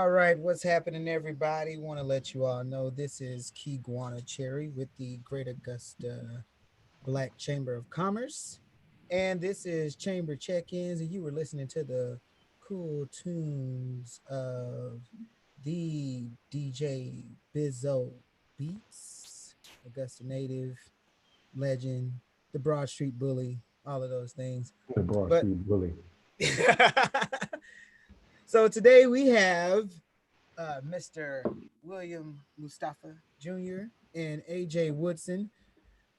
All right, what's happening, everybody? Want to let you all know this is Key Guana Cherry with the Great Augusta Black Chamber of Commerce. And this is Chamber Check Ins, and you were listening to the cool tunes of the DJ Bizzo Beats, Augusta native, legend, the Broad Street Bully, all of those things. The Broad But Street Bully. so today we have Mr. William Mustafa Jr. and AJ Woodson.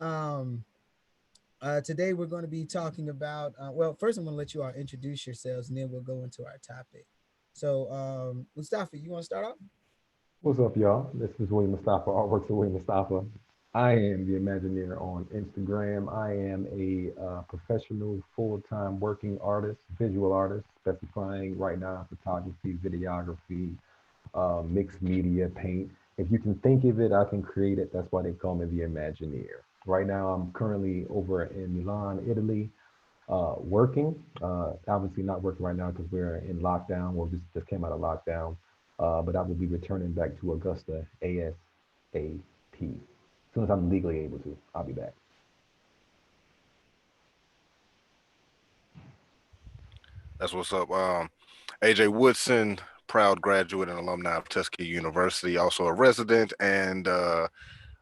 Um, Today we're going to be talking about, well, first I'm going to let you all introduce yourselves and then we'll go into our topic. So, Mustafa, you want to start off? What's up, y'all? This is William Mustafa, Artworks of William Mustafa. I am the Imagineer on Instagram. I am a professional, full-time working artist, visual artist, specifying right now photography, videography, mixed media, paint. If you can think of it, I can create it. That's why they call me the Imagineer. Right now, I'm currently over in Milan, Italy, working. Obviously, not working right now because we're in lockdown. Well, just came out of lockdown. But I will be returning back to Augusta ASAP. As soon as I'm legally able to, I'll be back. That's what's up. AJ Woodson, proud graduate and alumni of Tuskegee University, also a resident and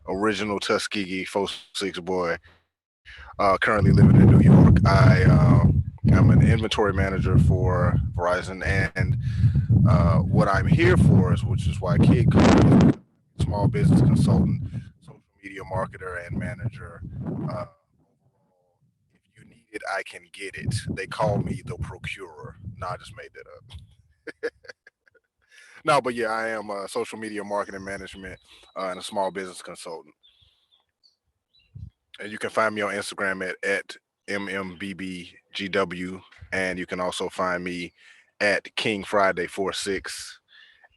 original Tuskegee 46 boy, currently living in New York. I'm an inventory manager for Verizon, and what I'm here for is, which is why Kid called me, small business consultant, social media marketer, and manager. If you need it, I can get it. They call me the procurer. No, I just made that up. No, but yeah, I am a social media marketing management and a small business consultant. And you can find me on Instagram at MMBBGW. And you can also find me at King Friday 46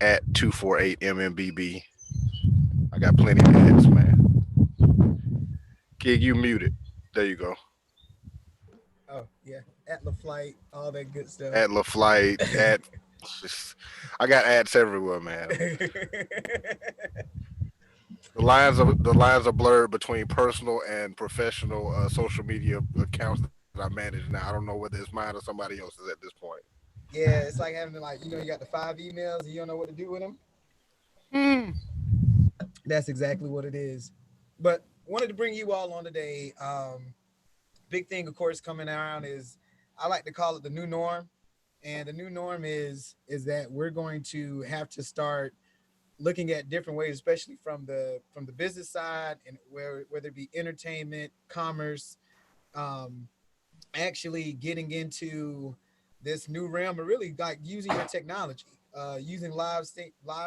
at 248 MMBB. I got plenty of ads, man. Kid, you muted. There you go. Oh, yeah. At La Flight, all that good stuff. At LaFlight, at I got ads everywhere, man. The lines are blurred between personal and professional social media accounts that I manage now. I don't know whether it's mine or somebody else's at this point. Yeah, it's like having to, like, you got the five emails and you don't know what to do with them. Hmm. That's exactly what it is. But wanted to bring you all on today. Big thing, of course, coming around is I like to call it the new norm, and the new norm is that we're going to have to start looking at different ways, especially from the business side, and whether it be entertainment, commerce, um, actually getting into this new realm, or really like using your technology, using live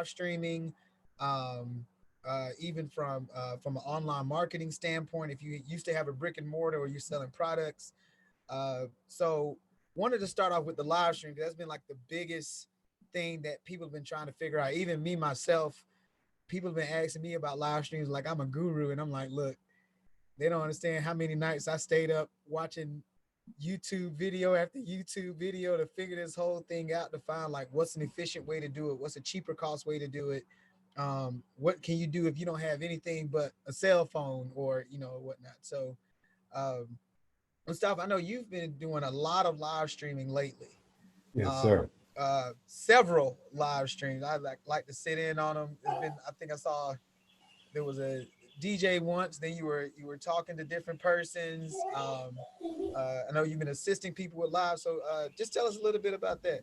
streaming, um, even from an online marketing standpoint. If you used to have a brick and mortar or you're selling products, so wanted to start off with the live stream. That's been like the biggest thing that people have been trying to figure out. Even me myself, people have been asking me about live streams like I'm a guru, and I'm like, look, they don't understand how many nights I stayed up watching YouTube video after YouTube video to figure this whole thing out, to find like what's an efficient way to do it, what's a cheaper cost way to do it. What can you do if you don't have anything but a cell phone or whatnot. So um, Mustafa, I know you've been doing a lot of live streaming lately. Yes, sir. Um, Several live streams. I like to sit in on them. It's been, I think I saw there was a DJ once. Then you were talking to different persons. I know you've been assisting people with live. So just tell us a little bit about that.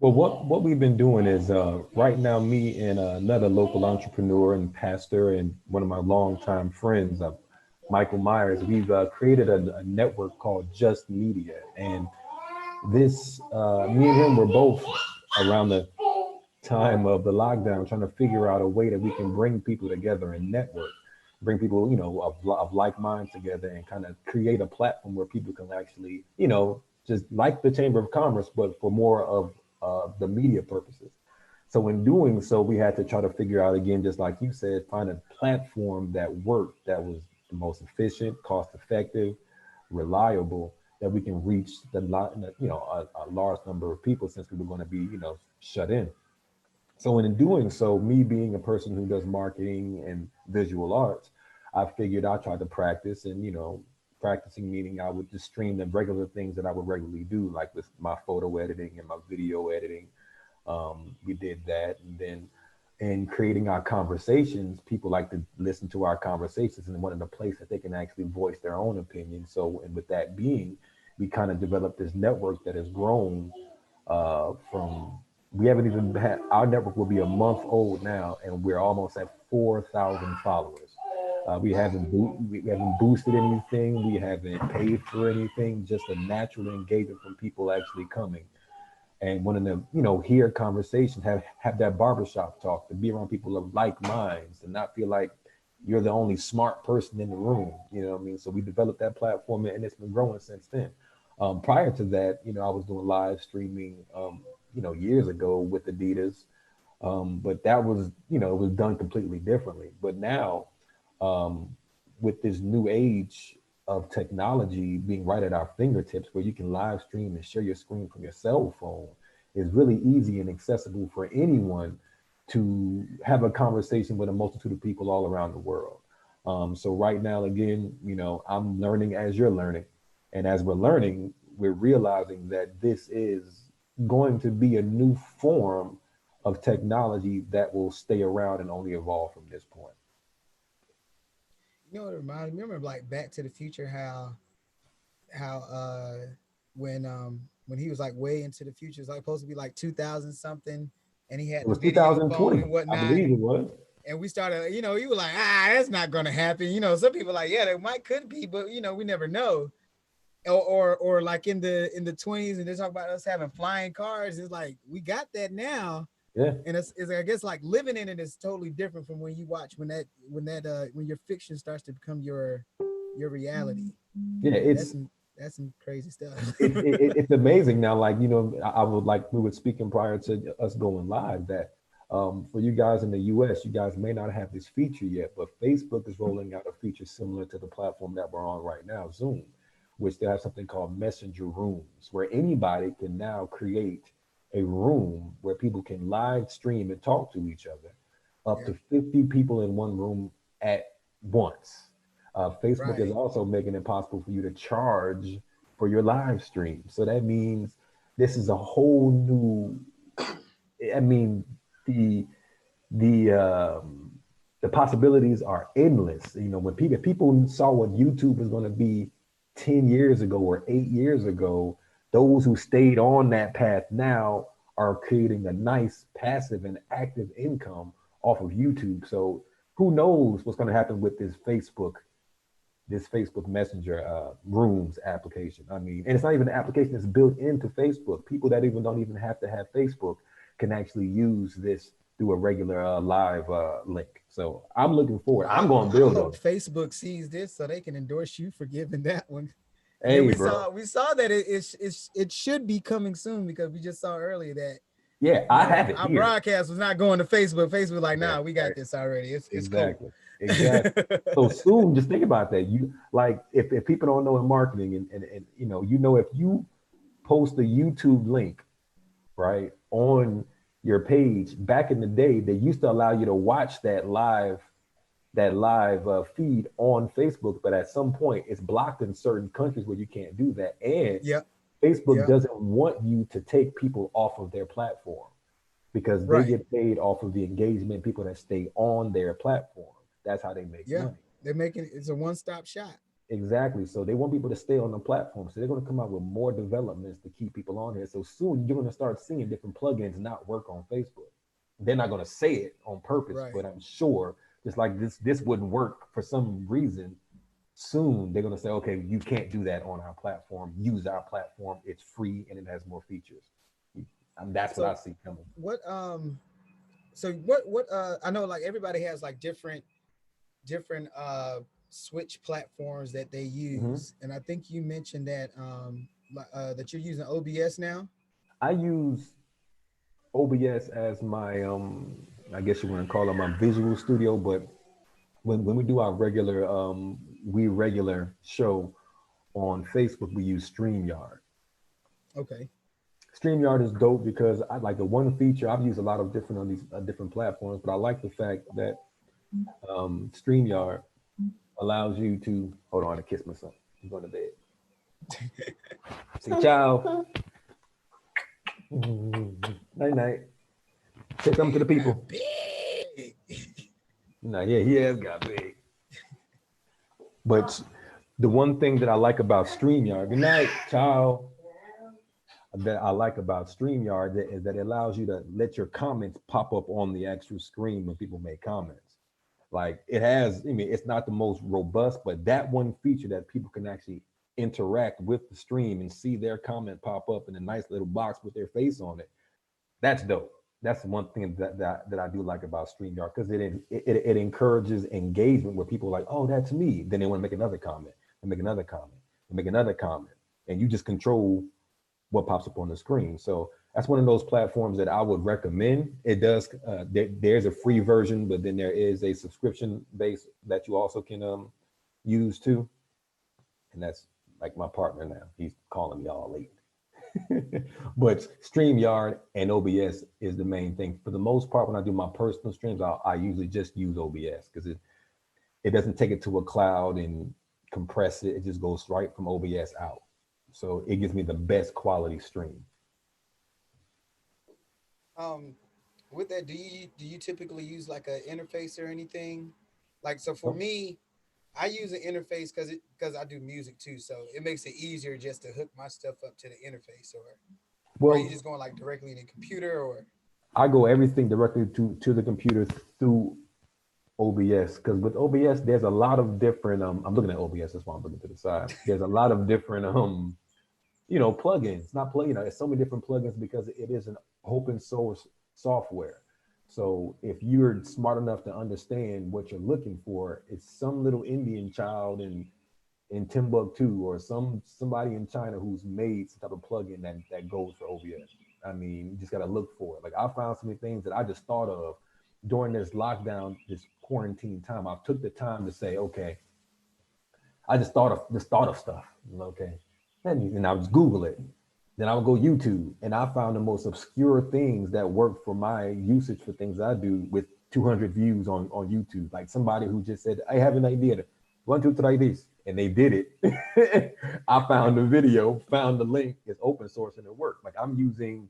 Well, what we've been doing is right now, me and another local entrepreneur and pastor and one of my longtime friends, Michael Myers, we've created a network called Just Media. And this, me and him were both around the time of the lockdown trying to figure out a way that we can bring people together and network, bring people, of like minds together and kind of create a platform where people can actually, just like the Chamber of Commerce, but for more of the media purposes. So in doing so, we had to try to figure out again, just like you said, find a platform that worked, that was the most efficient, cost effective, reliable, that we can reach a large number of people since we were going to be, shut in. So in doing so, me being a person who does marketing and visual arts, I figured I tried to practice and, practicing meaning I would just stream the regular things that I would regularly do, like with my photo editing and my video editing. We did that. And then in creating our conversations, people like to listen to our conversations and wanted a place that they can actually voice their own opinion. So, and with that being, we kind of developed this network that has grown from we haven't even had our network will be a month old now, and we're almost at 4,000 followers. We haven't boosted anything. We haven't paid for anything. Just a natural engagement from people actually coming and wanting to hear conversations, have that barbershop talk, to be around people of like minds, and not feel like you're the only smart person in the room. You know what I mean? So we developed that platform, and it's been growing since then. Prior to that, I was doing live streaming, years ago with Adidas, but that was, it was done completely differently. But now, um, with this new age of technology being right at our fingertips, where you can live stream and share your screen from your cell phone, is really easy and accessible for anyone to have a conversation with a multitude of people all around the world. So right now, again, I'm learning as you're learning, and as we're learning, we're realizing that this is going to be a new form of technology that will stay around and only evolve from this point. You know what it reminds me? Remember like Back to the Future, how when he was like way into the future, it's like supposed to be like 2000 something, and he had It the was video phone 2020, and I whatnot. believe it was. And we started, you were like, that's not gonna happen. Some people like, yeah, that might could be, but we never know. Or like in the 20s, and they talk about us having flying cars. It's like we got that now, Yeah, and it's I guess like living in it is totally different from when you watch when your fiction starts to become your reality. yeah. That's that's some crazy stuff. It's amazing now. Like I would like we were speaking prior to us going live that for you guys in the U.S., you guys may not have this feature yet, but Facebook is rolling out a feature similar to the platform that we're on right now, Zoom, which they have something called Messenger Rooms, where anybody can now create a room where people can live stream and talk to each other, up Yeah, to 50 people in one room at once. Facebook is right. also making it possible for you to charge for your live stream. So that means this is a whole new. I mean, the the um, the possibilities are endless. When people saw what YouTube was going to be 10 years ago or 8 years ago, those who stayed on that path now are creating a nice passive and active income off of YouTube. So who knows what's going to happen with this Facebook Messenger Rooms application. I mean, and it's not even an application that's built into Facebook. People that even don't even have to have Facebook can actually use this through a regular live link. So I'm looking forward. Well, I'm going to I build hope on it. Facebook sees this so they can endorse you for giving that one. And then Hey, bro. we saw that it should be coming soon, because we just saw earlier that Yeah, I have it our here. broadcast was not going to Facebook. Facebook was like, Yeah, nah, we got right. this already. It's cool. Exactly. Exactly. So soon, just think about that. You like if people don't know in marketing and if you post a YouTube link, right, on your page, back in the day, they used to allow you to watch that live feed on Facebook, but at some point it's blocked in certain countries where you can't do that. And Yep. Facebook Yep. doesn't want you to take people off of their platform because they Right. get paid off of the engagement, people that stay on their platform. That's how they make Yeah. money. They're making it's a one-stop shop. Exactly. So they want people to stay on the platform. So they're going to come out with more developments to keep people on here. So soon you're going to start seeing different plugins not work on Facebook. They're not going to say it on purpose, Right. but I'm sure just like this wouldn't work for some reason. Soon they're going to say, okay, you can't do that on our platform. Use our platform. It's free and it has more features. And that's what I So see coming. what what I know like everybody has like different switch platforms that they Mhm. use. And I think you mentioned that that you're using OBS now. I use OBS as my I guess you want to call it my visual studio, but when we do our regular show on Facebook, we use StreamYard. Okay. StreamYard is dope because I like the one feature I've used a lot of different on these different platforms, but I like the fact that StreamYard allows you to hold on to kiss my son. He's going to bed. Say ciao. Night night. Say something to the people. Big. No, yeah, he has got big. But the one thing that I like about StreamYard, good night, ciao. That I like about StreamYard is that it allows you to let your comments pop up on the actual screen when people make comments. Like it has, I mean, it's not the most robust, but that one feature that people can actually interact with the stream and see their comment pop up in a nice little box with their face on it. That's dope. That's the one thing that I do like about StreamYard because it encourages engagement where people are like, oh, that's me. Then they want to make another comment and make another comment and make another comment. And you just control what pops up on the screen. So that's one of those platforms that I would recommend. It does. There's a free version, but then there is a subscription base that you also can use too. And that's like my partner now. He's calling me all late. But StreamYard and OBS is the main thing. For the most part, when I do my personal streams, I usually just use OBS because it doesn't take it to a cloud and compress it. It just goes right from OBS out. So it gives me the best quality stream. With that, do you typically use like an interface or anything? Like, so for me, I use an interface because I do music too, so it makes it easier just to hook my stuff up to the interface. Or are you Well, just going like directly in the computer? Or I go everything directly to the computer through OBS because with OBS there's a lot of different. I'm looking at OBS. That's why I'm looking to the side. There's a lot of different plugins. Not plug. There's so many different plugins because it is an open source software. So if you're smart enough to understand what you're looking for, it's some little Indian child in Timbuktu or somebody in China who's made some type of plugin that goes for OBS. I mean, you just gotta look for it. Like I found so many things that I just thought of during this lockdown, this quarantine time. I took the time to say, okay, I just thought of stuff. Okay. And I would just Google it. Then I would go YouTube and I found the most obscure things that work for my usage for things I do with 200 views on YouTube. Like somebody who just said, I have an idea. 1, 2, 3, this. And they did it. I found the video, found the link. It's open source and it worked. Like I'm using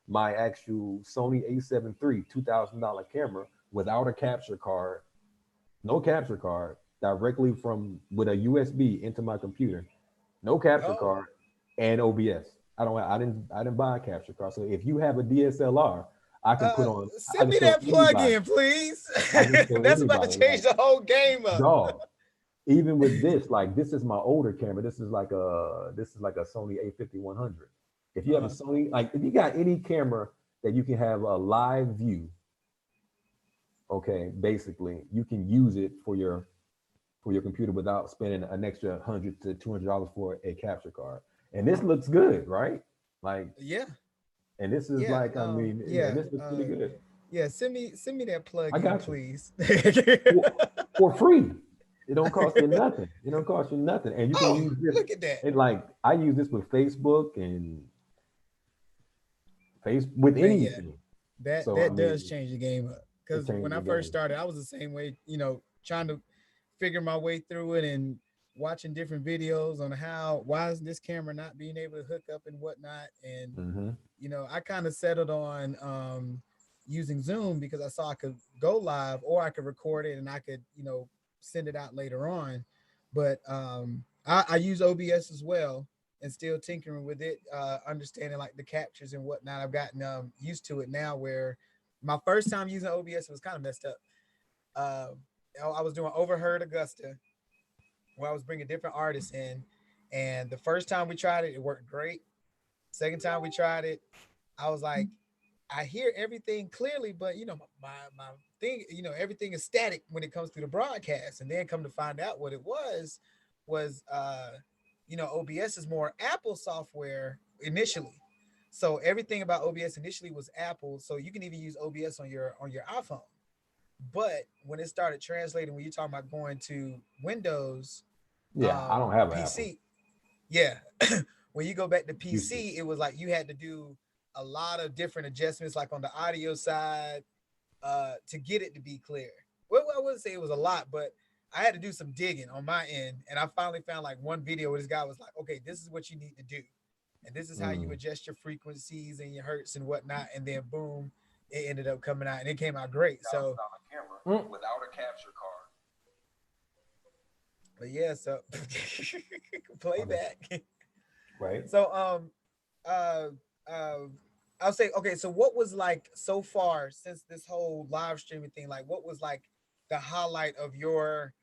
my actual Sony A7 III $2,000 camera without a capture card, no capture card, directly from with a USB into my computer, no capture card, and OBS. I didn't buy a capture card. So if you have a DSLR, I can put on. I send can me show that anybody. plug-in, please. I can show That's about to anybody. change the whole game up. Dog. Even with this, like this is my older camera. This is like a Sony A5100. If you have a Sony, like if you got any camera that you can have a live view, okay, basically you can use it for your computer without spending an extra $100 to $200 for a capture card. And this looks good, right? Like Yeah. And this is like, I mean, this looks pretty good. Yeah, send me that plug in, please. for free. It don't cost you nothing. It don't cost you nothing. And you can use this. Look at that. And like I use this with Facebook and with anything. Yeah. That does change the game up. Because when I first started, I was the same way, trying to figure my way through it and watching different videos on why is this camera not being able to hook up and whatnot. And, I kind of settled on using Zoom because I saw I could go live or I could record it and I could, send it out later on. But I use OBS as well and still tinkering with it, understanding like the captures and whatnot. I've gotten used to it now where my first time using OBS was kind of messed up. I was doing Overheard Augusta where I was bringing different artists in. And the first time we tried it, it worked great. Second time we tried it, I was like, I hear everything clearly, but my thing, everything is static when it comes to the broadcast. And then come to find out what it was OBS is more Apple software initially. So everything about OBS initially was Apple. So you can even use OBS on your iPhone. But when it started translating, when you're talking about going to Windows, I don't have an PC. Apple. Yeah. when you go back to Used to. PC, it was like you had to do a lot of different adjustments, like on the audio side, to get it to be clear. Well, I wouldn't say it was a lot, but I had to do some digging on my end, and I finally found like one video where this guy was like, "Okay, this is what you need to do, and this is how you Mm. adjust your frequencies and your hertz and whatnot." And then boom, it ended up coming out, and it came out great. So, without a capture card. but yeah, so playback. Right. So, uh, uh, I'll say, okay, so what was like so far since this whole live streaming thing? Like, what was like the highlight of your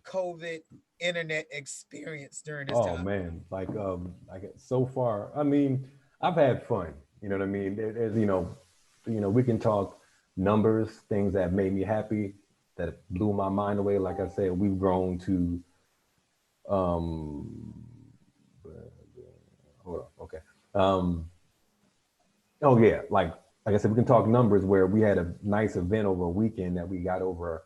COVID internet experience during this Oh time? man, like so far, I mean, I've had fun. You know what I mean? There's, we can talk numbers, things that made me happy, that blew my mind away. Like I said, we've grown to, um, hold on, okay. Oh yeah, like I said, we can talk numbers where we had a nice event over a weekend that we got over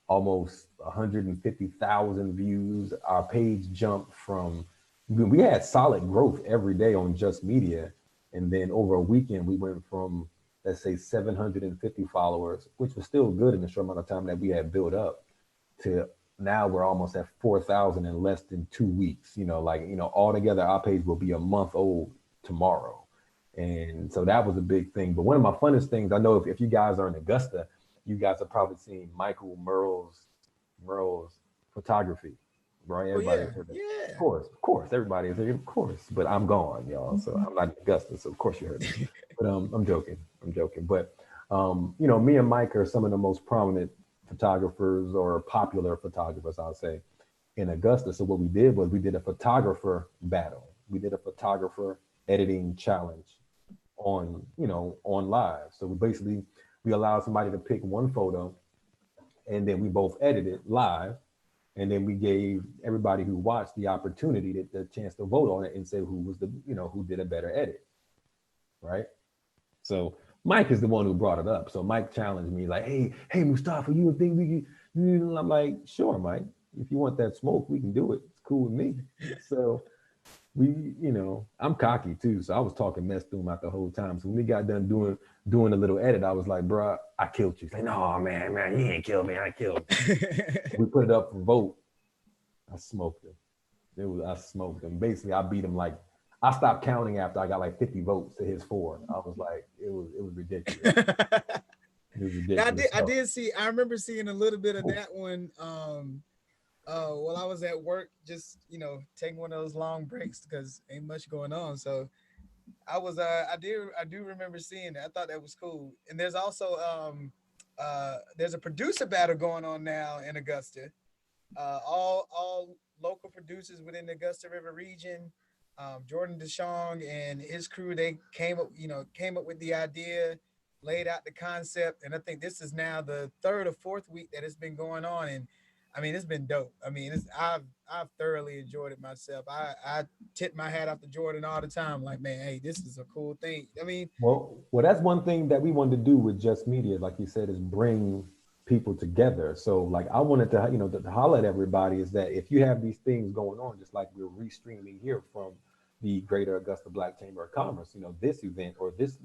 almost 150,000 views. Our page jumped from, we had solid growth every day on Just Media. And then over a weekend, we went from, let's say 750 followers, which was still good in the short amount of time that we had built up, to now we're almost at 4,000 in less than 2 weeks. Altogether, our page will be a month old tomorrow. And so that was a big thing. But one of my funnest things, I know if you guys are in Augusta, you guys have probably seen Michael Merle's photography, right? Oh Everybody yeah, has heard that. yeah. Of course, everybody is there, of course. But I'm gone, y'all. So I'm not in Augusta, so of course you heard me. But I'm joking. But me and Mike are some of the most prominent photographers or popular photographers, I'll say, in Augusta. So what we did was we did a photographer battle. We did a photographer editing challenge on live. So we allowed somebody to pick one photo, and then we both edited live, and then we gave everybody who watched the opportunity, the chance to vote on it and say who was who did a better edit, right? So Mike is the one who brought it up. So Mike challenged me like, hey, Mustafa, you think we can? I'm like, sure, Mike. If you want that smoke, we can do it. It's cool with me. So I'm cocky too. So I was talking mess to him out the whole time. So when we got done doing a little edit, I was like, bro, I killed you. He's like, no, man, you ain't killed me. I killed you. We put it up for vote. I smoked him. I smoked him. Basically, I beat him I stopped counting after I got like 50 votes to his 4. I was like, it was ridiculous. It was ridiculous. I remember seeing a little bit of that one. While I was at work, just taking one of those long breaks because ain't much going on. So I do remember seeing that. I thought that was cool. And there's also there's a producer battle going on now in Augusta. All local producers within the Augusta River region. Jordan DeShong and his crew, they came up with the idea, laid out the concept, and I think this is now the 3rd or 4th week that it's been going on. And I mean, it's been dope. I mean, I've thoroughly enjoyed it myself. I tip my hat off to Jordan all the time. Like, man, hey, this is a cool thing. I mean, well, that's one thing that we wanted to do with Just Media, like you said, is bring people together. So like I wanted to, to holler at everybody is that if you have these things going on, just like we're restreaming here from the Greater Augusta Black Chamber of Commerce, this event or this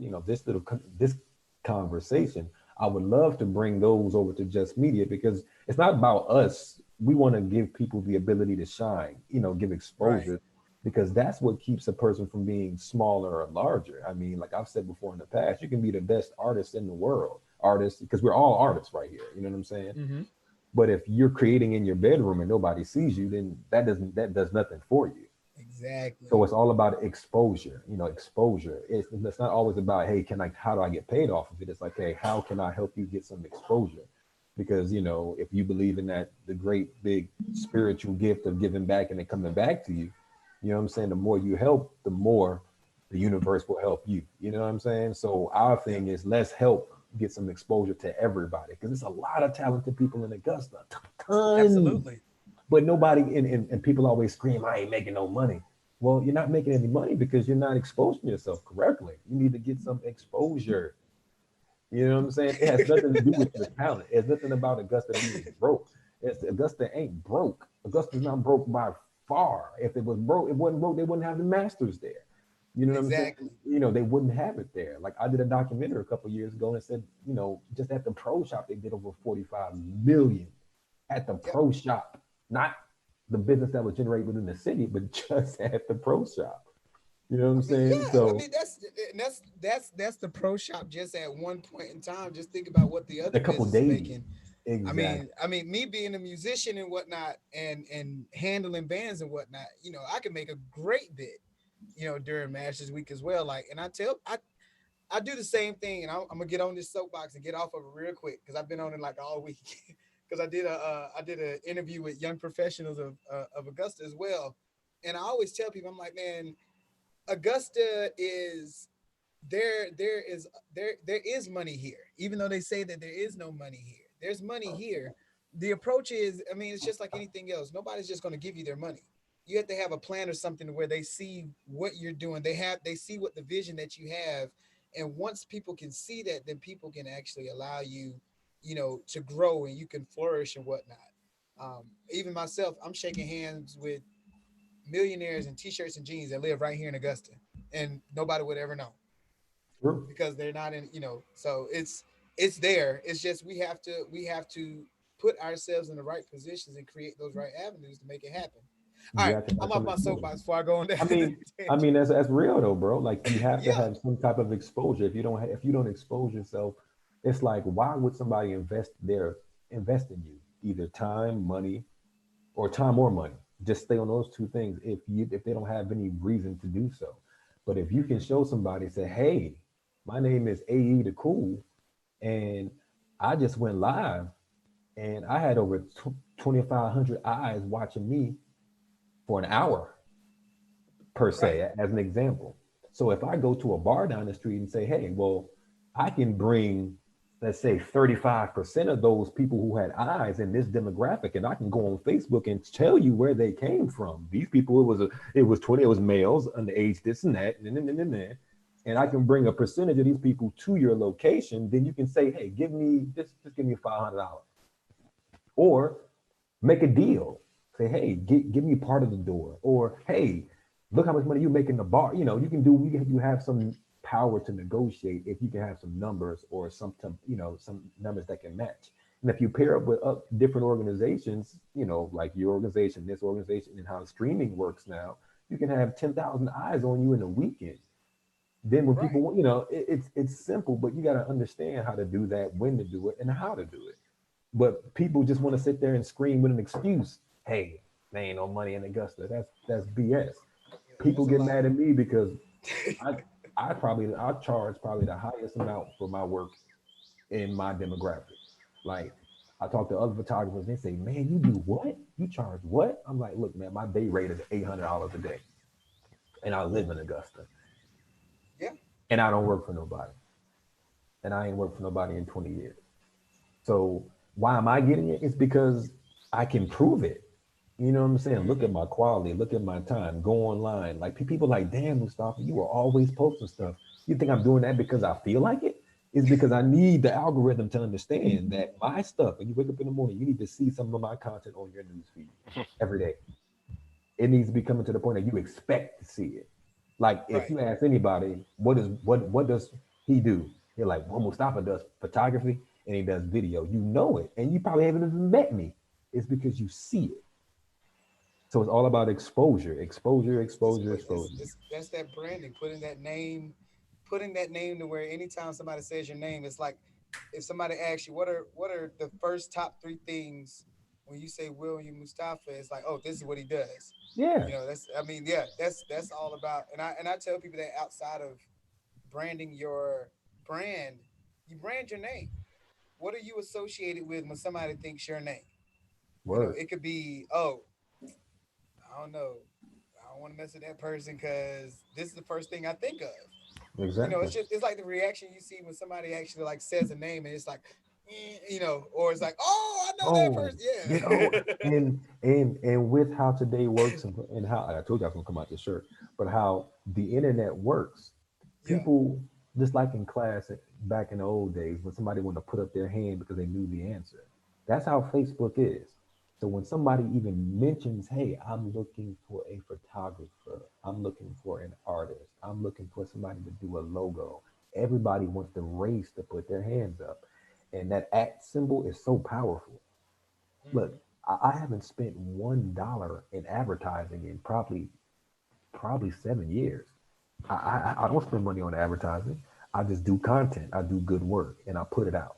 conversation, I would love to bring those over to Just Media because it's not about us. We want to give people the ability to shine, give exposure, right? Because that's what keeps a person from being smaller or larger. I mean, like I've said before in the past, you can be the best artist in the world, because we're all artists right here. You know what I'm saying? Mm-hmm. But if you're creating in your bedroom and nobody sees you, then that does nothing for you. Exactly. So it's all about exposure, exposure. It's not always about, hey, how do I get paid off of it? It's like, hey, how can I help you get some exposure? Because, if you believe in that, the great big spiritual gift of giving back and it coming back to you, you know what I'm saying? The more you help, the more the universe will help you. You know what I'm saying? So our thing is let's help get some exposure to everybody because there's a lot of talented people in Augusta. Tons. Absolutely. But nobody, and people always scream, I ain't making no money. Well, you're not making any money because you're not exposing yourself correctly. You need to get some exposure. You know what I'm saying? It has nothing to do with your talent. It's nothing about Augusta being broke. Augusta ain't broke. Augusta's not broke by far. If it was broke, it wasn't broke, they wouldn't have the masters there. You know what I'm Exactly. saying? You know, they wouldn't have it there. Like I did a documentary a couple of years ago and said, you know, just at the pro shop, they did over 45 million at the Yep. pro shop, not the business that was generated within the city, but just at the pro shop. You know what I'm saying? Yeah, I So mean that's the pro shop just at one point in time. Just think about what the other a couple business is days. making. Exactly. I mean, me being a musician and whatnot, and handling bands and whatnot, you know, I can make a great bit, you know, during Masters Week as well. Like, and I do the same thing, and I'm gonna get on this soapbox and get off of it real quick because I've been on it like all week. Because I did an interview with young professionals of Augusta as well, and I always tell people, I'm like, man, Augusta is there is money here, even though they say that there is no money here. There's money here. The approach is, I mean, it's just like anything else. Nobody's just going to give you their money. You have to have a plan or something where they see what you're doing. They see what the vision that you have, and once people can see that, then people can actually allow you, you know, to grow and you can flourish and whatnot. Even myself, I'm shaking hands with millionaires in t-shirts and jeans that live right here in Augusta, and nobody would ever know True. because they're not in, you know. So it's there. It's just we have to put ourselves in the right positions and create those right avenues to make it happen. All You right, have to have I'm off some my exposure. soapbox before I go on that I mean, tangent. that's real though, bro. Like you have to Yeah, have some type of exposure. If you don't expose yourself, it's like why would somebody invest in you? Either time, money, or time or money. Just stay on those two things if they don't have any reason to do so. But if you can show somebody, say, hey, my name is AE the Cool, and I just went live and I had over 2,500 eyes watching me for an hour per right, se, as an example. So if I go to a bar down the street and say, hey, well, I can bring, let's say, 35% of those people who had eyes in this demographic, and I can go on Facebook and tell you where they came from. These people, it was 20, it was males underage, this and that, and I can bring a percentage of these people to your location. Then you can say, hey, just give me $500, or make a deal. Say, hey, give me part of the door, or hey, look how much money you make in the bar. You know, you have some power to negotiate if you can have some numbers or some numbers that can match. And if you pair up with different organizations, you know, like your organization, this organization, and how streaming works now, you can have 10,000 eyes on you in a weekend. Then when right. people, you know, it's simple, but you got to understand how to do that, when to do it, and how to do it. But people just want to sit there and scream with an excuse. Hey, there ain't no money in Augusta. That's BS. Yeah, People there's a get lot. mad at me because I I charge probably the highest amount for my work in my demographic. Like I talk to other photographers, they say, "Man, you do what? You charge what?" I'm like, "Look, man, my day rate is $800 a day, and I live in Augusta, Yeah, and I don't work for nobody, and I ain't worked for nobody in 20 years. So why am I getting it? It's because I can prove it. You know what I'm saying? Look at hmm my quality, look at my time, go online. Like people like, damn, Mustafa, you are always posting stuff. You think I'm doing that because I feel like it? It's because I need the algorithm to understand that my stuff, when you wake up in the morning, you need to see some of my content on your news feed every day. It needs to be coming to the point that you expect to see it. Like if right. you ask anybody, what does he do? You're like, well, Mustafa does photography and he does video. You know it, and you probably haven't even met me. It's because you see it. So it's all about exposure, exposure, exposure, exposure. It's that's that branding, putting that name to where anytime somebody says your name, it's like if somebody asks you what are the first top three things when you say William Mustafa, it's like, oh, this is what he does. Yeah, You know, that's I mean, yeah, that's all about, and I tell people that outside of branding your brand, you brand your name. What are you associated with when somebody thinks your name? You know, word. it could be, oh, I don't know. I don't want to mess with that person because this is the first thing I think of. You know, Exactly. it's like the reaction you see when somebody actually like says a name and it's like, you know, or it's like, oh, I know that Oh, person. you know, Yeah. and with how today works and how I told you I was gonna come out this shirt, but how the internet works, Yeah. people just like in class back in the old days when somebody wanted to put up their hand because they knew the answer. That's how Facebook is. So when somebody even mentions, hey, I'm looking for a photographer, I'm looking for an artist, I'm looking for somebody to do a logo, everybody wants to race to put their hands up. And that at symbol is so powerful. Look, Mhm. I haven't spent $1 in advertising in probably 7 years. I don't spend money on advertising. I just do content. I do good work and I put it out.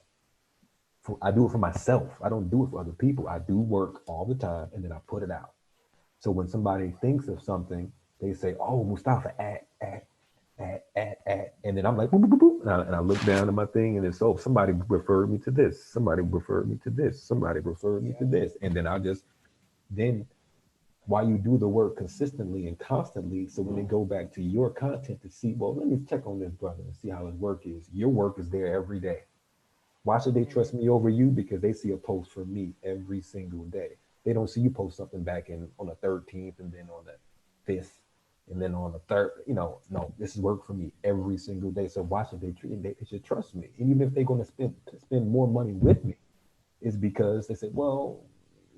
I do it for myself. I don't do it for other people. I do work all the time and then I put it out. So when somebody thinks of something, they say, "Oh, Mustafa, and then I'm like, boop, boop, boop, boop. And I look down at my thing, and it's, oh, somebody referred me to this, somebody referred me to this, somebody referred me to Yeah. this, and then I just then while you do the work consistently and constantly, so when they go back to your content to see, well, let me check on this brother and see how his work is. Your work is there every day. Why should they Mhm. trust me over you? Because they see a post from me every single day. They don't see you post something back in on the 13th and then on the 5th and then on the third. No, this is work for me every single day. So why should they treat me? They should trust me. And even if they're going to spend more money with me, it's because they say, well,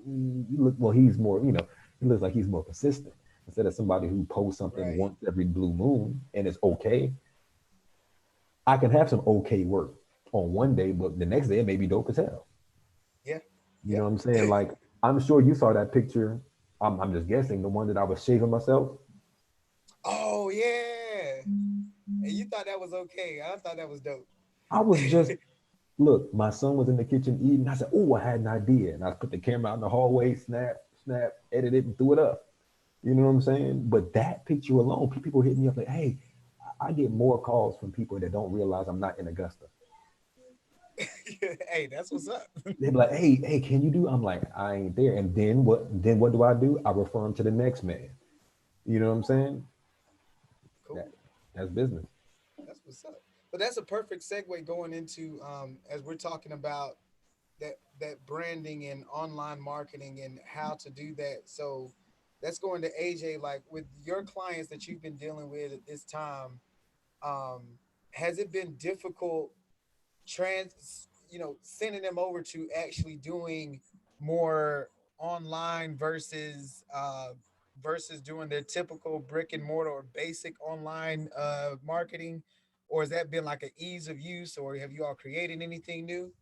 you look well. He's more, he looks like he's more consistent instead of somebody who posts something Right. once every blue moon and it's okay. I can have some okay work on one day, but the next day it may be dope as hell. Yeah. You know Yep. what I'm saying? Like, I'm sure you saw that picture. I'm just guessing the one that I was shaving myself. Oh yeah. And you thought that was okay. I thought that was dope. I was just look. My son was in the kitchen eating. I said, "Oh, I had an idea," and I put the camera out in the hallway, snap, edit it, and threw it up. You know what I'm saying? But that picture alone, people hit me up like, "Hey, I get more calls from people that don't realize I'm not in Augusta. Hey, that's what's up. They be like, hey, can you do?" I'm like, I ain't there. And then what? Then what do I do? I refer them to the next man. You know what I'm saying? Cool. That that's business. That's what's up. But that's a perfect segue going into as we're talking about that branding and online marketing and how to do that. So that's going to AJ, like with your clients that you've been dealing with at this time, has it been difficult sending them over to actually doing more online versus doing their typical brick and mortar or basic online marketing, or has that been like an ease of use, or have you all created anything new?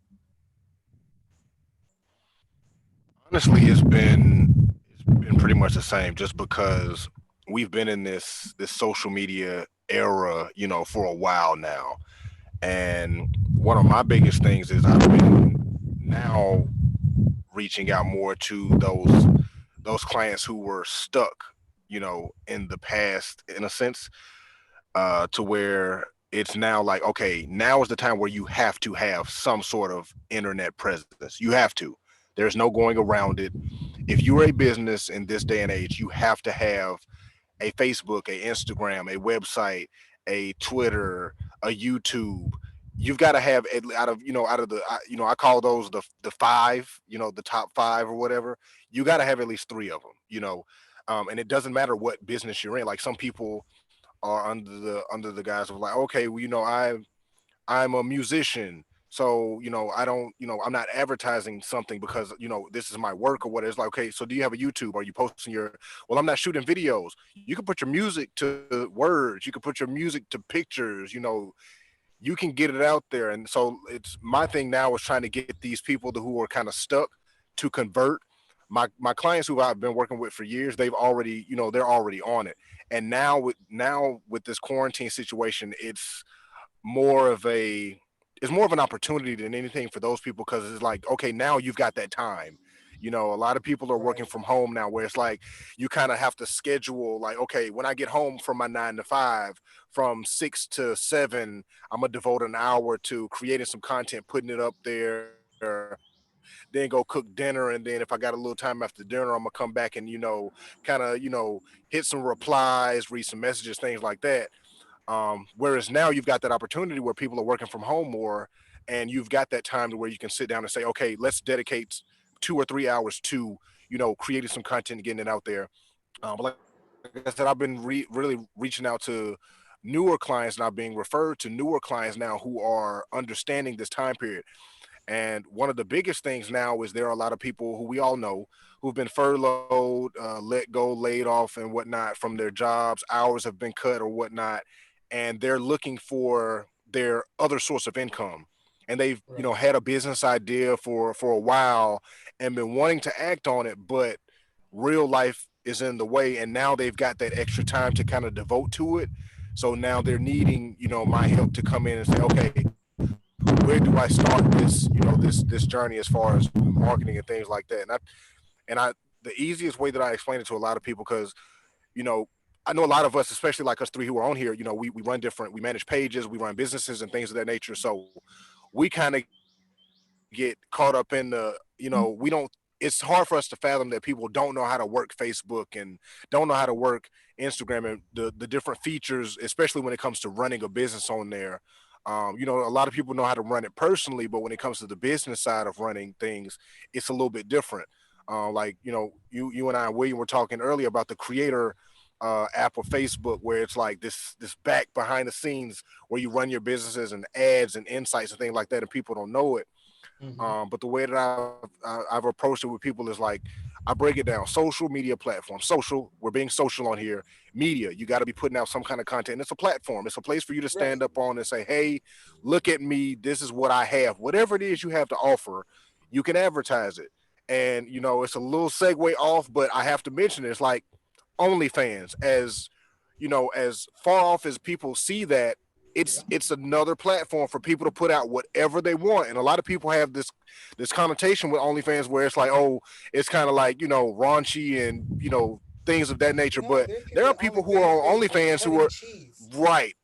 Honestly, it's been pretty much the same, just because we've been in this social media era, for a while now. And one of my biggest things is I've been now reaching out more to those clients who were stuck, in the past, in a sense, to where it's now like, okay, now is the time where you have to have some sort of internet presence. You have to. There's no going around it. If you're a business in this day and age, you have to have a Facebook, a Instagram, a website, a Twitter, a YouTube. You've got to have out of the I call those the five, the top five or whatever. You got to have at least three of them. And it doesn't matter what business you're in. Like some people are under the guise of like, okay, well, I'm a musician. So, I don't, I'm not advertising something because, this is my work or whatever. It's like, okay, so do you have a YouTube? Are you posting well, I'm not shooting videos. You can put your music to words. You can put your music to pictures, you can get it out there. And so it's my thing now is trying to get these people who are kind of stuck to convert. My clients who I've been working with for years, they've already, they're already on it. And now with this quarantine situation, more of a it's more of an opportunity than anything for those people, because it's like, okay, now you've got that time. A lot of people are working Right. from home now, where it's like you kind of have to schedule, like, okay, when I get home from my 9 to 5, from 6 to 7, I'm gonna devote an hour to creating some content, putting it up there, then go cook dinner, and then if I got a little time after dinner, I'm gonna come back and kind of hit some replies, read some messages, things like that. Whereas now you've got that opportunity where people are working from home more, and you've got that time to where you can sit down and say, okay, let's dedicate 2 or 3 hours to, creating some content and getting it out there. But like I said, I've been really reaching out to newer clients, and I'm being referred to newer clients now who are understanding this time period. And one of the biggest things now is there are a lot of people who we all know who've been furloughed, let go, laid off, and whatnot from their jobs. Hours have been cut or whatnot, and they're looking for their other source of income. And they've, you know, Right. had a business idea for a while and been wanting to act on it, but real life is in the way, and now they've got that extra time to kind of devote to it. So now they're needing, you know, my help to come in and say, okay, where do I start this, you know, this journey as far as marketing and things like that. And I the easiest way that I explain it to a lot of people, because, you know, I know a lot of us, especially like us three who are on here, you know, we run different, we manage pages, we run businesses and things of that nature. So we kind of get caught up in the, you know, we don't, it's hard for us to fathom that people don't know how to work Facebook and don't know how to work Instagram and the different features, especially when it comes to running a business on there. You know, a lot of people know how to run it personally, but when it comes to the business side of running things, it's a little bit different. Like, you know, you and I, William, were talking earlier about the creator app of Facebook, where it's like this back behind the scenes where you run your businesses and ads and insights and things like that, and people don't know it. Mm-hmm. But the way that I've approached it with people is like, I break it down: social media platform, social. We're being social on here. Media, you got to be putting out some kind of content. It's a platform. It's a place for you to Right. stand up on and say, "Hey, look at me. This is what I have. Whatever it is you have to offer, you can advertise it." And you know, it's a little segue off, but I have to mention it. It's like OnlyFans, as you know, as far off as people see that, it's another platform for people to put out whatever they want. And a lot of people have this connotation with OnlyFans where it's like, oh, it's kind of like, you know, raunchy and, you know, things of that nature. No, But there's there people are with people who are OnlyFans on page for OnlyFans who cutting are cheese. right.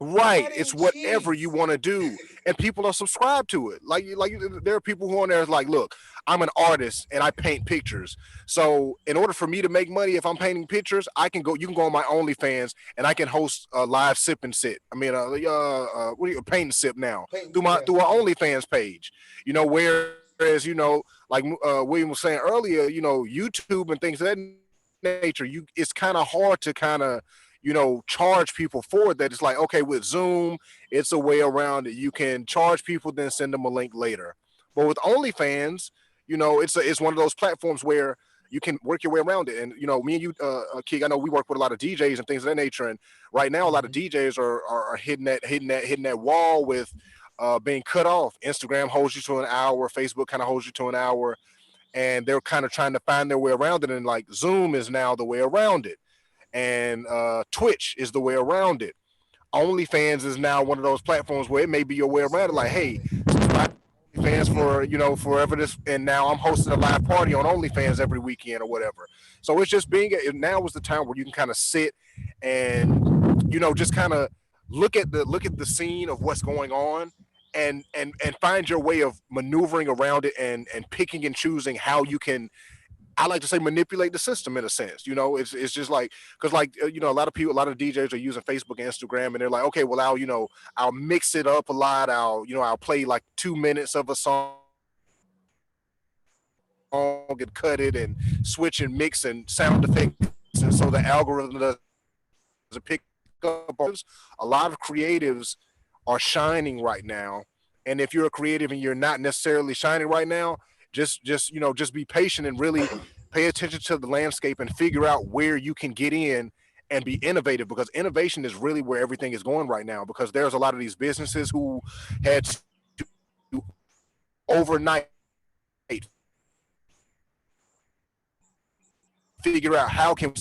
Right, it's Cutting whatever you cheese. want to do, and people are subscribed to it. There are people who are on there is like, look, I'm an artist and I paint pictures. So in order for me to make money, if I'm painting pictures, I can go. You can go on my OnlyFans and I can host a live sip and sit. I mean, what do you paint and sip now Paint, through my yeah, through our yeah. OnlyFans page. You know, whereas, you know, like William was saying earlier, you know, YouTube and things of that nature, you it's kind of hard to kind of, you know, charge people for that. It's like, okay, with Zoom, it's a way around it. You can charge people, then send them a link later. But with OnlyFans, you know, it's one of those platforms where you can work your way around it. And you know, me and you, Keeg, I know we work with a lot of DJs and things of that nature. And right now, a lot of Mm-hmm. DJs are hitting that wall with being cut off. Instagram holds you to an hour. Facebook kind of holds you to an hour, and they're kind of trying to find their way around it. And like Zoom is now the way around it, and Twitch is the way around it. OnlyFans is now one of those platforms where it may be your way It's a around it. way Like, around hey, it. subscribe to OnlyFans for, you know, forever this, and now I'm hosting a live party on OnlyFans every weekend or whatever. So it's just being now is the time where you can kind of sit and, you know, just kind of look at the scene of what's going on, and find your way of maneuvering around it, and picking and choosing how you can, I like to say, manipulate the system in a sense. You know, it's just like, because like, you know, a lot of people, a lot of DJs are using Facebook and Instagram, and they're like, okay, well, I'll, you know, I'll mix it up a lot. I'll play like 2 minutes of a song and cut it and switch and mix and sound effects, and so the algorithm does a pick up. A lot of creatives are shining right now, and if you're a creative and you're not necessarily shining right now, just you know, just be patient and really pay attention to the landscape and figure out where you can get in and be innovative, because innovation is really where everything is going right now, because there's a lot of these businesses who had to overnight figure out how can,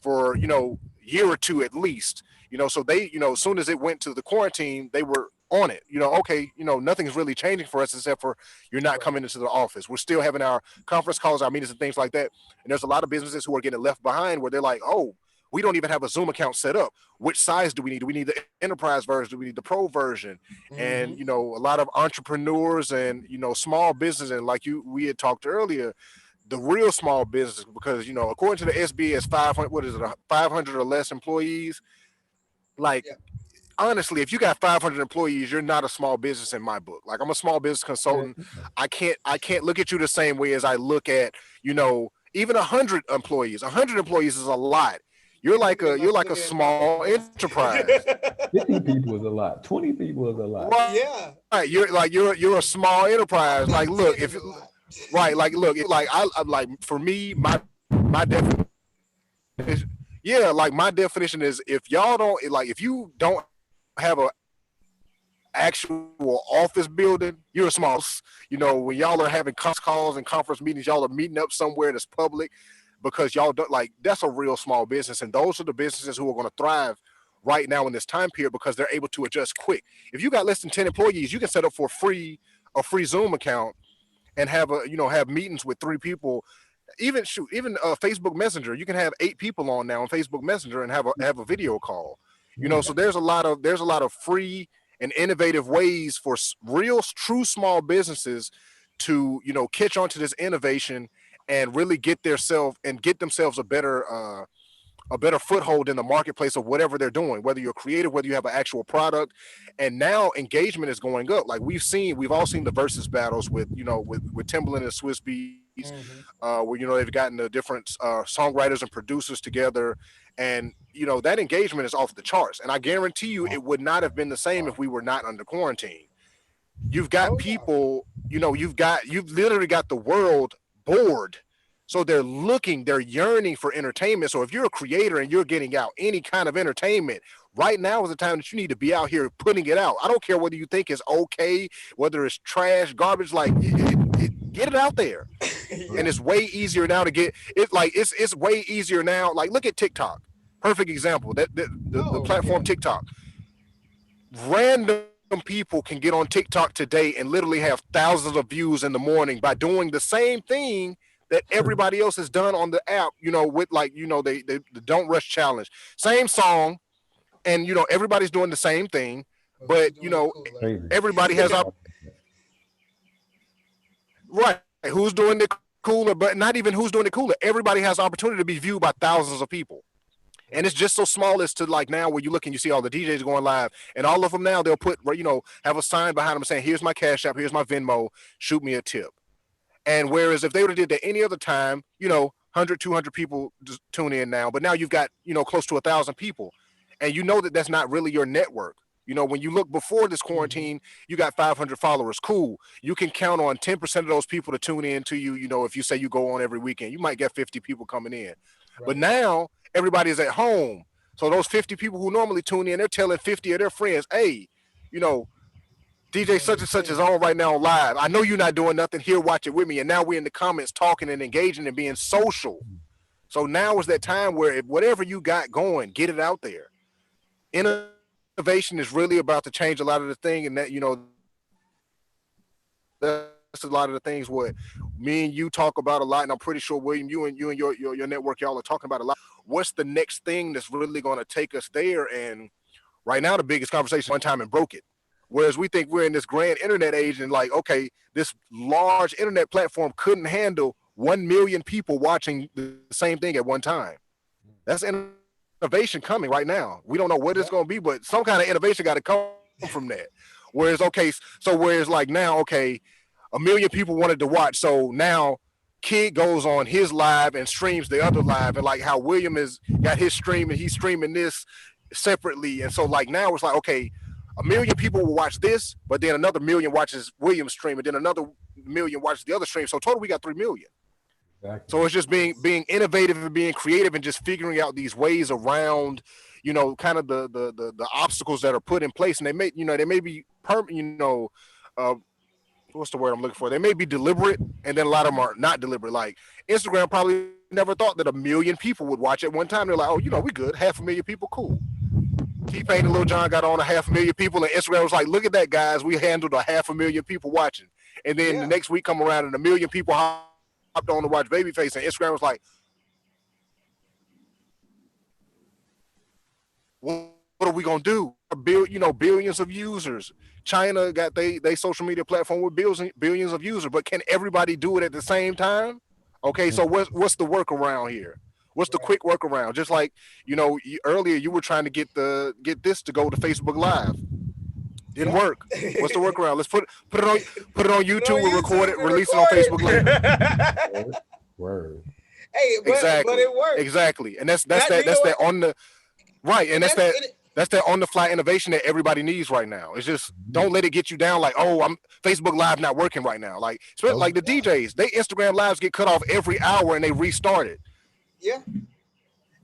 for, you know, year or two at least, you know, so they, you know, as soon as it went to the quarantine, they were on it. You know, okay, you know, nothing's really changing for us except for you're not Right. coming into the office. We're still having our conference calls, our meetings and things like that. And there's a lot of businesses who are getting left behind where they're like, oh, we don't even have a Zoom account set up. Which size do we need? Do we need the enterprise version? Do we need the pro version? Mm-hmm. And you know, a lot of entrepreneurs and, you know, small business, and like we had talked earlier, the real small business, because, you know, according to the SBA, it's 500. What is it? 500 or less employees. Like, Yeah. honestly, if you got 500 employees, you're not a small business in my book. Like, I'm a small business Yeah. consultant. I can't look at you the same way as I look at, you know, even 100 employees. 100 employees is a lot. You're like a small enterprise. 50 people is a lot. 20 people is a lot. Right. Yeah. Right. You're a small enterprise. Like, look, 10 if is a lot. right, like I'm like, for me, my definition is, yeah, like my definition is, if y'all don't, like, if you don't have a actual office building, you're a small. You know, when y'all are having calls and conference meetings, y'all are meeting up somewhere that's public, because y'all don't, like, that's a real small business, and those are the businesses who are going to thrive right now in this time period, because they're able to adjust quick. If you got less than 10 employees, you can set up for a free Zoom account and have meetings with 3 people. Even Facebook Messenger, you can have 8 people on now on Facebook Messenger and have a video call. So there's a lot of free and innovative ways for real true small businesses to catch on to this innovation and really get themselves a better foothold in the marketplace of whatever they're doing, whether you're creative, whether you have an actual product. And now engagement is going up. Like, we've all seen the versus battles with Timbaland and Swiss Beats, where they've gotten the different songwriters and producers together, and that engagement is off the charts. And I guarantee you, it would not have been the same if we were not under quarantine. You've got people, you've literally got the world bored. So they're yearning for entertainment. So if you're a creator and you're getting out any kind of entertainment, right now is the time that you need to be out here putting it out. I don't care whether you think it's okay, whether it's trash, garbage, like, get it out there. Yeah. And it's way easier now to get it. Like, it's way easier now. Like, look at TikTok. Perfect example. The platform TikTok. Random people can get on TikTok today and literally have thousands of views in the morning by doing the same thing that everybody else has done on the app, with the Don't Rush Challenge. Same song, and everybody's doing the same thing, but everybody has right. Who's doing it cooler, but not even who's doing it cooler. Everybody has opportunity to be viewed by thousands of people. And it's just so small as to, like, now where you look and you see all the DJs going live, and all of them now, they'll put, have a sign behind them saying, here's my Cash App, here's my Venmo, shoot me a tip. And whereas if they would have did that any other time, 100, 200 people just tune in now, but now you've got, close to 1,000 people, and that's not really your network. When you look before this quarantine, you got 500 followers. Cool. You can count on 10% of those people to tune in to you. If you say you go on every weekend, you might get 50 people coming in. Right. But now everybody's at home. So those 50 people who normally tune in, they're telling 50 of their friends, hey, DJ such and such is on right now live. I know you're not doing nothing here. Watch it with me. And now we're in the comments talking and engaging and being social. So now is that time where whatever you got going, get it out there. Innovation is really about to change a lot of the thing. And that, that's a lot of the things what me and you talk about a lot. And I'm pretty sure, William, you and your network, y'all are talking about a lot. What's the next thing that's really going to take us there? And right now, the biggest conversation, one time and broke it. Whereas we think we're in this grand internet age, and like, okay, this large internet platform couldn't handle 1 million people watching the same thing at one time. That's innovation coming right now. We don't know what it's going to be, but some kind of innovation got to come from that. Whereas like now, okay, 1 million people wanted to watch. So now Kid goes on his live and streams the other live, and like how William has got his stream and he's streaming this separately. And so like now it's like, okay, 1 million people will watch this, but then another million watches William's stream, and then another million watches the other stream. So total, we got 3 million. Exactly. So it's just being innovative and being creative and just figuring out these ways around, kind of the obstacles that are put in place. And they may be what's the word I'm looking for? They may be deliberate, and then a lot of them are not deliberate. Like Instagram probably never thought that 1 million people would watch at one time. They're like, oh, we good. 500,000 people, cool. T-Pain and Lil Jon got on 500,000 people, and Instagram was like, look at that, guys. We handled 500,000 people watching. And then the next week come around and 1 million people hopped on to watch Babyface, and Instagram was like, what are we going to do? Billions of users. China got they social media platform with billions of users, but can everybody do it at the same time? Okay, so what's the workaround here? What's the quick workaround? Just like, earlier you were trying to get this to go to Facebook Live. Didn't work. What's the workaround? Let's put it on YouTube, we'll record it, release it on Facebook later. Word. Hey, but Exactly. it worked. Exactly. And that's And you know that what? on the right. And And that's that on the fly innovation that everybody needs right now. It's just don't let it get you down like, oh, I'm Facebook Live not working right now. Like especially like the yeah, DJs, they Instagram lives get cut off every hour and they restart it. yeah.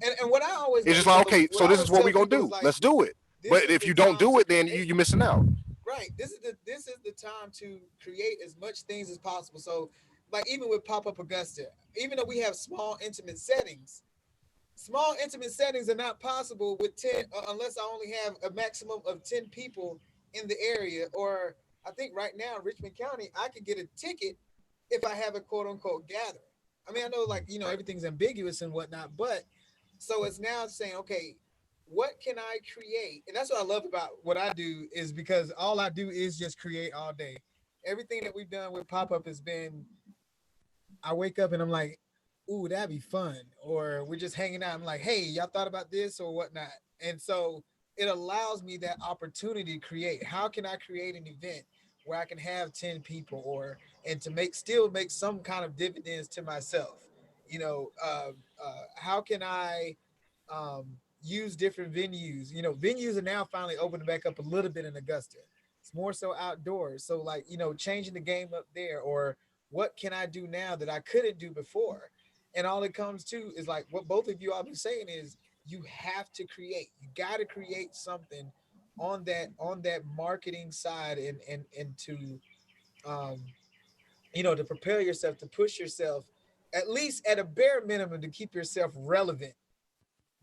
And what I always It's just like, like, so okay, what so I this is always what tell we gonna people is do. like, Let's do it. this But is if the you don't time do to it, then create. you're missing out. Right. This is the time to create as much things as possible. So, like even with Pop Up Augusta, even though we have small intimate settings are not possible with 10 unless I only have a maximum of 10 people in the area. Or I think right now in Richmond County, I could get a ticket if I have a quote unquote gathering. I mean, I know like everything's ambiguous and whatnot, but so it's now saying, okay, what can I create? And that's what I love about what I do is because all I do is just create all day. Everything that we've done with pop up has been I wake up and I'm like, ooh, that'd be fun. Or we're just hanging out. I'm like, hey, y'all thought about this or whatnot. And so it allows me that opportunity to create. How can I create an event where I can have 10 people and to still make some kind of dividends to myself? How can I use different venues? Venues are now finally opening back up a little bit in Augusta. It's more so outdoors. So like, changing the game up there, or what can I do now that I couldn't do before? And all it comes to is like what both of you all been saying is you have to create. You got to create something on that marketing side and to um to prepare yourself to push yourself at least at a bare minimum to keep yourself relevant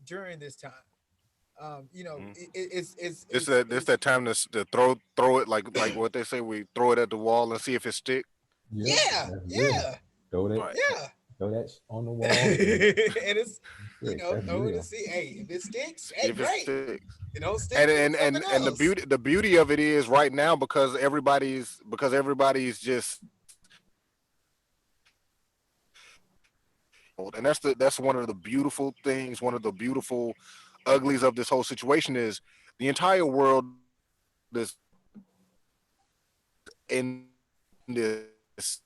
during this time. Mhm. This It's that time to throw it like what they say, we throw it at the wall and see if it stick. Yep, yeah, that's real. yeah, Throw that, Right. yeah. throw that on the And wall. And it's that's throw it and real. see. Hey, if it sticks, See hey, if it great. sticks. You don't stick, And do and something and and else. the beauty of it is right now because everybody's just and that's one of the beautiful things, one of the beautiful uglies of this whole situation is the entire world is in this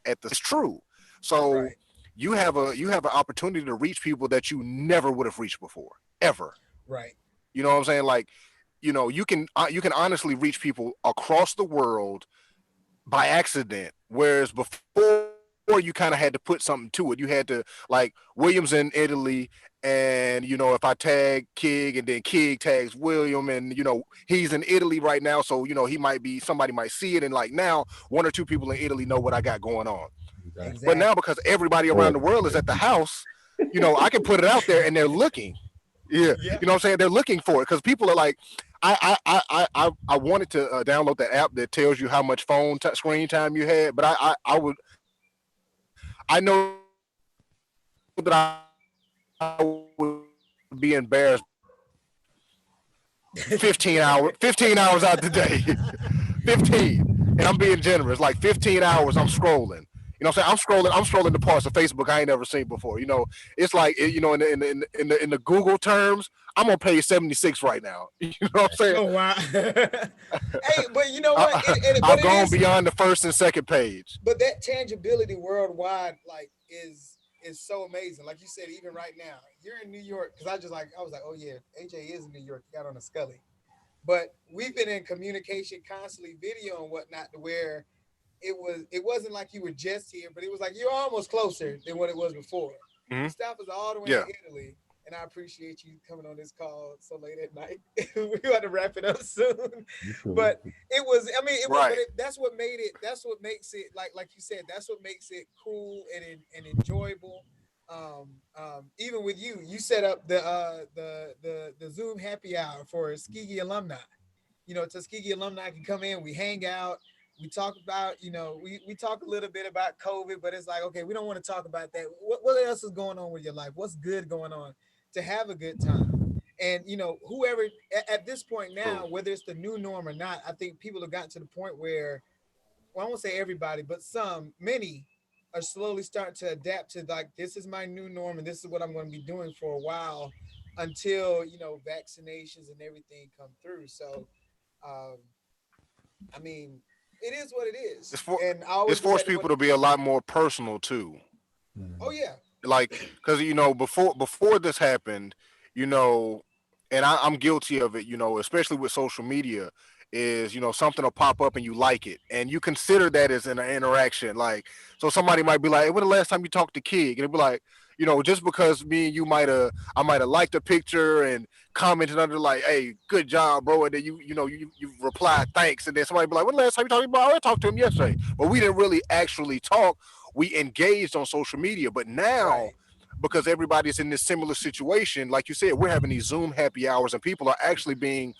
at the it's true. So Right, you have an opportunity to reach people that you never would have reached before, ever. right, You know what I'm saying? Like, you can honestly reach people across the world by accident, whereas before you kind of had to put something to it. You had to like Williams in Italy, and if I tag Kig and then Kig tags William, and he's in Italy right now, so he might be somebody might see it, and like now one or two people in Italy know what I got going on. Exactly. But now exactly. because everybody around Or the world is at the house, I can put it out there and they're looking. Yeah, Yeah, you know what I'm saying? They're looking for it because people are like, I wanted to download that app that tells you how much screen time you had, but I know that I would be embarrassed 15 hours out the day. 15. And I'm being generous. Like 15 hours I'm scrolling. You know what I'm saying? I'm scrolling the parts of Facebook I ain't never seen before. It's like in the Google terms, I'm on page 76 right now. You know what I'm saying? oh wow. Hey, but you know what? But I've it gone is. beyond the first and second page. But that tangibility worldwide, like, is so amazing. Like you said, even right now, you're in New York. Because I was like, oh yeah, AJ is in New York. He got on a Scully. But we've been in communication constantly, video and whatnot, to where it wasn't like you were just here, but it was like you're almost closer than what it was before. Mhm. Stuff is all the way in Yeah. Italy, and I appreciate you coming on this call so late at night. We got to wrap it up soon, you cool. but it was. I mean, it was. Right. But that's what made it. That's what makes it like you said. That's what makes it cool and enjoyable. Even with you set up the Zoom happy hour for Tuskegee alumni. Tuskegee alumni can come in. We hang out. We talk about, we talk a little bit about COVID, but it's like, okay, we don't want to talk about that. What else is going on with your life? What's good going on to have a good time? And, whoever at this point now, True. whether it's the new norm or not, I think people have gotten to the point where, well, I won't say everybody, but many are slowly starting to adapt to like, this is my new norm and this is what I'm going to be doing for a while until, vaccinations and everything come through. So, um, I mean, it is what it is. It's for And I it's always look forced at it, what, people to be a lot more personal too. oh Mhm. yeah, like, because you know, before this happened, you know, and I'm guilty of it, you know, especially with social media, is you know something will pop up and you like it, and you consider that as an interaction. Like, so somebody might be like, "Hey, when the last time you talked to Kid?" And it'd be like, you know, just because me and you I might have liked a picture and commented under like, "Hey, good job, bro," and then you reply thanks, and then somebody be like, "When the last time you talked about?" I talked to him yesterday, but we didn't really actually talk. We engaged on social media, but now Right. because everybody's in this similar situation, like you said, we're having these Zoom happy hours, and people are actually being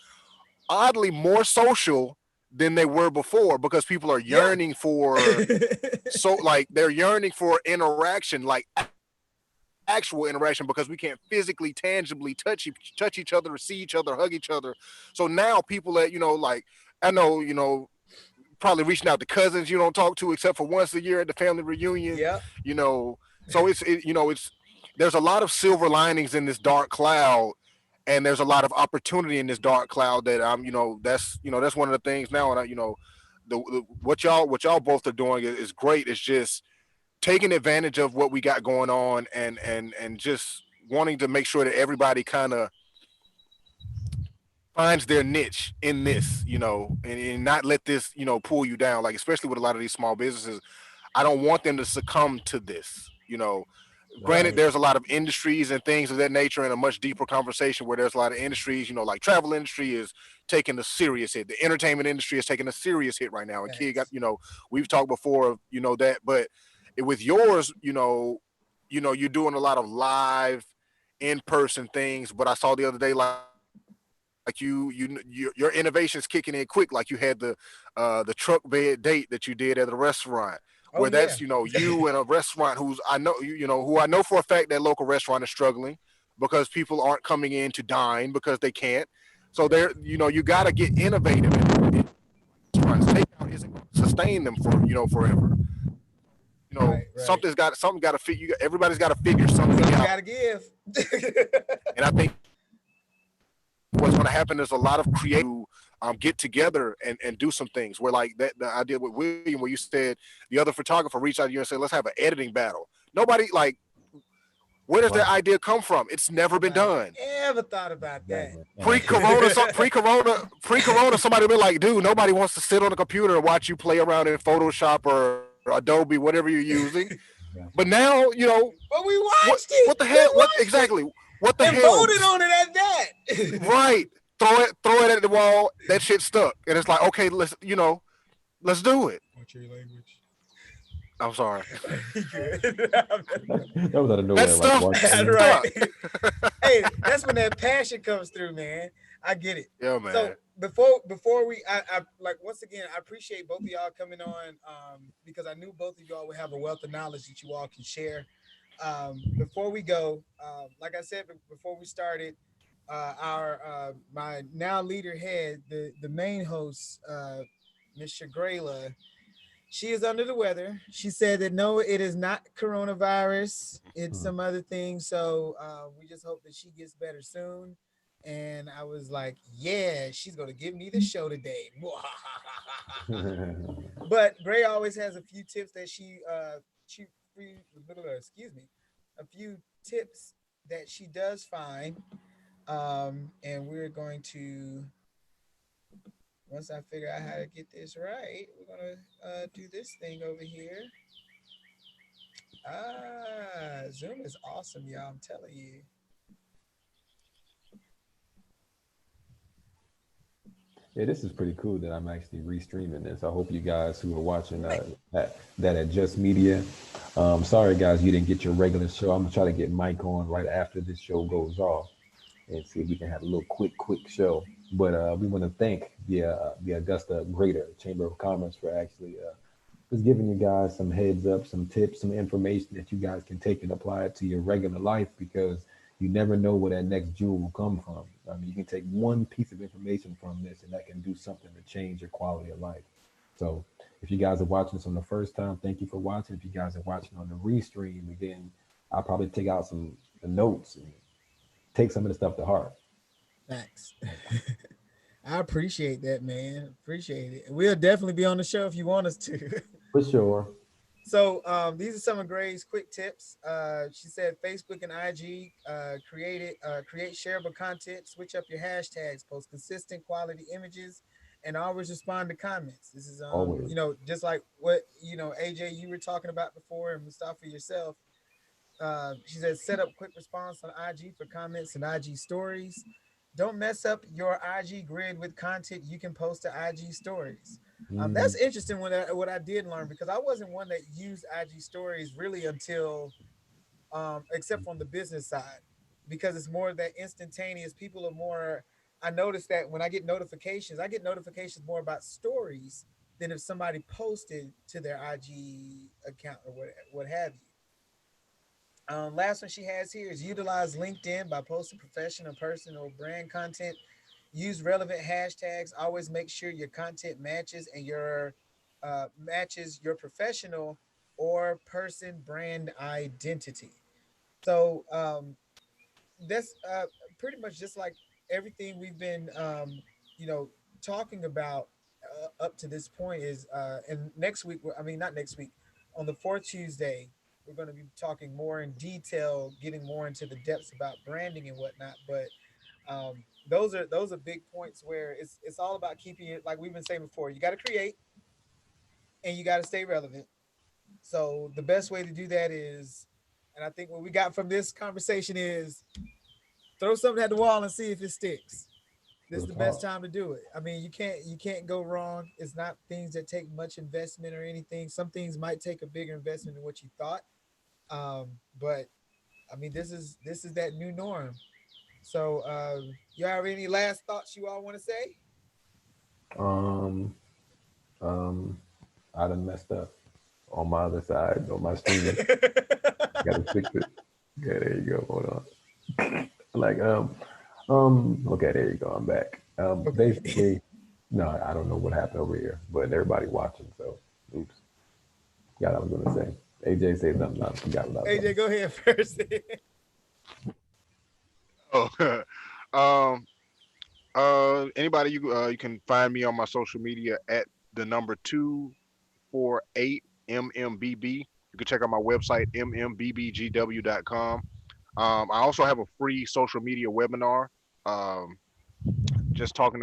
oddly more social than they were before because people are Yeah. yearning for like they're yearning for interaction, like actual interaction, because we can't physically tangibly touch each other, see each other, hug each other. So now people that like I know probably reaching out to cousins you don't talk to except for once a year at the family reunion, Yep. you know. So it's there's a lot of silver linings in this dark cloud, and there's a lot of opportunity in this dark cloud that that's one of the things now. And what y'all both are doing is great. It's just taking advantage of what we got going on, and just wanting to make sure that everybody kind of finds their niche in this, and not let this, pull you down. Like, especially with a lot of these small businesses, I don't want them to succumb to this. Granted, Right. there's a lot of industries and things of that nature, and a much deeper conversation where there's a lot of industries, like travel industry is taking a serious hit. The entertainment industry is taking a serious hit right now. And Kid got, Thanks. we've talked before of, that, but with yours, you're doing a lot of live in-person things. But I saw the other day, like your innovations kicking in quick. Like you had the truck bed date that you did at a restaurant, Oh where yeah. that's you in a restaurant who's I know who I know for a fact that local restaurant is struggling because people aren't coming in to dine because they can't. So Right. there, you got to get innovative. And restaurants takeout isn't going to sustain them for forever. Right. Right. Something got to fit. Everybody's got to figure something Something out. gotta give. And I think what's going to happen is a lot of creative get together and do some things where, like that the idea with William, where you said the other photographer reached out to you and said, let's have an editing battle. Nobody, like, where does that Right. idea come from? It's never been Nobody done. ever thought about that. Exactly. Pre-corona, somebody be like, dude, nobody wants to sit on a computer and watch you play around in Photoshop or Adobe, whatever you're using. But Exactly. now, But we what watched it. what the We hell? What watched it exactly? What the and hell? voted on it at that. Right. Throw it at the wall. That shit stuck. And it's like, okay, let's do it. What's your language? I'm sorry. That was out of That nowhere, like stuff one That's thing. right. stuck. Hey, that's when that passion comes through, man. I get it. Yeah, man. So before we, I like, once again, I appreciate both of y'all coming on, because I knew both of y'all would have a wealth of knowledge that you all can share. Before we go, like I said before we started, our my now leader head, the main host, Miss Shagrayla, she is under the weather. She said that no, it is not coronavirus. It's Hmm. some other thing. So we just hope that she gets better soon. And I was like, yeah, she's gonna give me the show today. But Gray always has a few tips that excuse me, a few tips that she does find. And we're going to, once I figure out how to get this right, we're gonna do this thing over here. Zoom is awesome, y'all. I'm telling you. Yeah, this is pretty cool that I'm actually restreaming this. I hope you guys who are watching Man, that at Just Media. Sorry guys, you didn't get your regular show. I'm gonna try to get Mike on right after this show goes off and see if we can have a little quick show. But we want to thank the Augusta Greater Chamber of Commerce for actually just giving you guys some heads up, some tips, some information that you guys can take and apply it to your regular life, because you never know where that next jewel will come from. I mean, you can take one piece of information from this and that can do something to change your quality of life. So if you guys are watching this on the first time, thank you for watching. If you guys are watching on the restream, again, I'll probably take out some notes and take some of the stuff to heart. thanks. I appreciate that, man. Appreciate it. We'll definitely be on the show if you want us to. For sure. So these are some of Gray's quick tips. She said Facebook and IG create shareable content, switch up your hashtags, post consistent quality images, and always respond to comments. This is Always. just like what AJ you were talking about before, and Mustafa yourself. She said set up quick response on IG for comments and IG stories. Don't mess up your IG grid with content you can post to IG stories. That's Mm, interesting what I did learn, because I wasn't one that used IG stories really until except from the business side, because it's more of that instantaneous. People are more. I noticed that when I get notifications more about stories than if somebody posted to their IG account or what have you. Last one she has here is utilize LinkedIn by posting professional, personal brand content. Use relevant hashtags. Always make sure your content matches your professional or person brand identity. So that's pretty much just like everything we've been you know talking about up to this point is and next week, I mean not next week, on the fourth Tuesday we're going to be talking more in detail, getting more into the depths about branding and whatnot. But those are big points where it's all about keeping it, like we've been saying before, you got to create and you got to stay relevant. So the best way to do that is, and I think what we got from this conversation is, throw something at the wall and see if it sticks. This is real the best talk. time to do it. I mean, you can't go wrong. It's not things that take much investment or anything. Some things might take a bigger investment than what you thought. But I mean, this is that new norm. So, you have any last thoughts you all want to say? Um, um, I done messed up on my other side, on my streaming. Gotta fix it. Yeah, there you go. Hold on. Like, okay, there you go. I'm back. Okay. Basically, no, I don't know what happened over here, but everybody watching, so oops. Forgot what I was gonna say. AJ said something. I forgot what I was gonna AJ, go ahead first. Oh, um, anybody you can find me on my social media at the number 248 MMBB. You can check out my website mmbbgw.com. I also have a free social media webinar. Um, just going